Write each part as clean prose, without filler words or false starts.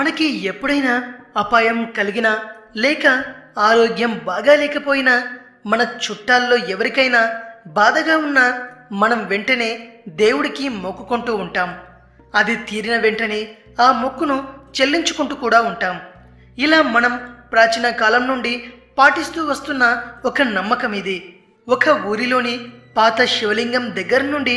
మనకి ఎప్పుడైనా అపాయం కలిగినా లేక ఆరోగ్యం బాగా లేకపోయినా మన చుట్టాల్లో ఎవరికైనా బాధగా ఉన్నా మనం వెంటనే దేవుడికి మొక్కుకుంటూ ఉంటాం. అది తీరిన వెంటనే ఆ మొక్కును చెల్లించుకుంటూ కూడా ఉంటాం. ఇలా మనం ప్రాచీన కాలం నుండి పాటిస్తూ వస్తున్న ఒక నమ్మకం ఇది. ఒక ఊరిలోని పాత శివలింగం దగ్గర నుండి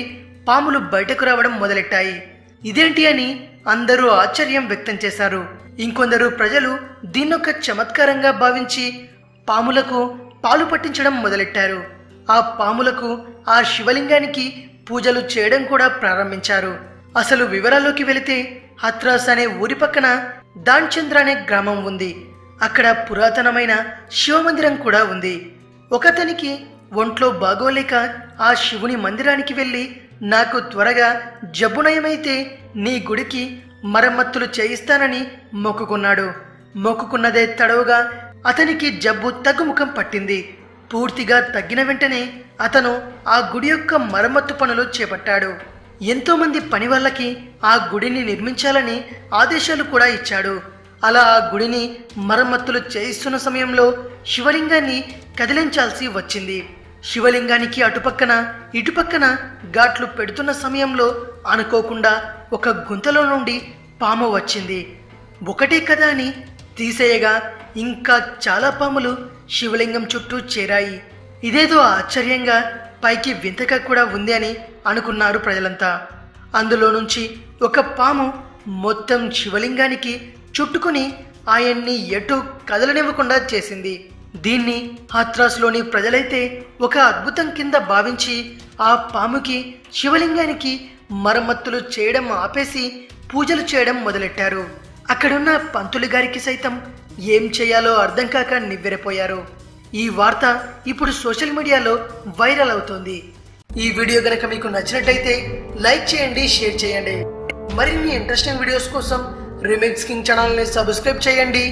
పాములు బయటకు రావడం మొదలెట్టాయి. ఇదేంటి అని అందరూ ఆశ్చర్యం వ్యక్తం చేశారు. ఇంకొందరు ప్రజలు దీన్నొక చమత్కారంగా భావించి పాములకు పాలు పట్టించడం మొదలెట్టారు. ఆ పాములకు ఆ శివలింగానికి పూజలు చేయడం కూడా ప్రారంభించారు. అసలు వివరాల్లోకి వెళితే హత్రాస్ అనే ఊరి పక్కన దాన్చంద్ర అనే గ్రామం ఉంది. అక్కడ పురాతనమైన శివమందిరం కూడా ఉంది. ఒకతనికి ఒంట్లో బాగోలేక ఆ శివుని మందిరానికి వెళ్ళి నాకు త్వరగా జబ్బు నయమైతే నీ గుడికి మరమ్మతులు చేయిస్తానని మొక్కుకున్నాడు. మొక్కుకున్నదే తడవుగా అతనికి జబ్బు తగ్గుముఖం పట్టింది. పూర్తిగా తగ్గిన వెంటనే అతను ఆ గుడి యొక్క మరమ్మత్తు పనులు చేపట్టాడు. ఎంతో మంది పని వాళ్ళకి ఆ గుడిని నిర్మించాలని ఆదేశాలు కూడా ఇచ్చాడు. అలా ఆ గుడిని మరమ్మతులు చేయిస్తున్న సమయంలో శివలింగాన్ని కదిలించాల్సి వచ్చింది. శివలింగానికి అటుపక్కన ఇటుపక్కన ఘాట్లు పెడుతున్న సమయంలో అనుకోకుండా ఒక గుంతలో నుండి పాము వచ్చింది. ఒకటే కదా అని తీసేయగా ఇంకా చాలా పాములు శివలింగం చుట్టూ చేరాయి. ఇదేదో ఆశ్చర్యంగా పైకి వింతగా కూడా ఉంది అని అనుకున్నారు ప్రజలంతా. అందులో నుంచి ఒక పాము మొత్తం శివలింగానికి చుట్టుకుని ఆయన్ని ఎటు కదలనివ్వకుండా చేసింది. దీన్ని హత్రాస్లోని ప్రజలైతే ఒక అద్భుతం కింద భావించి ఆ పాముకి శివలింగానికి మరమ్మతులు చేయడం ఆపేసి పూజలు చేయడం మొదలెట్టారు. అక్కడున్న పంతులు గారికి సైతం ఏం చేయాలో అర్థం కాక నివ్వెరపోయారు. ఈ వార్త ఇప్పుడు సోషల్ మీడియాలో వైరల్ అవుతోంది. ఈ వీడియో గనక మీకు నచ్చినట్లయితే లైక్ చేయండి, షేర్ చేయండి. మరిన్ని ఇంట్రెస్టింగ్ వీడియోస్ కోసం రీమిక్స్ కింగ్ ఛానల్ని సబ్స్క్రైబ్ చేయండి.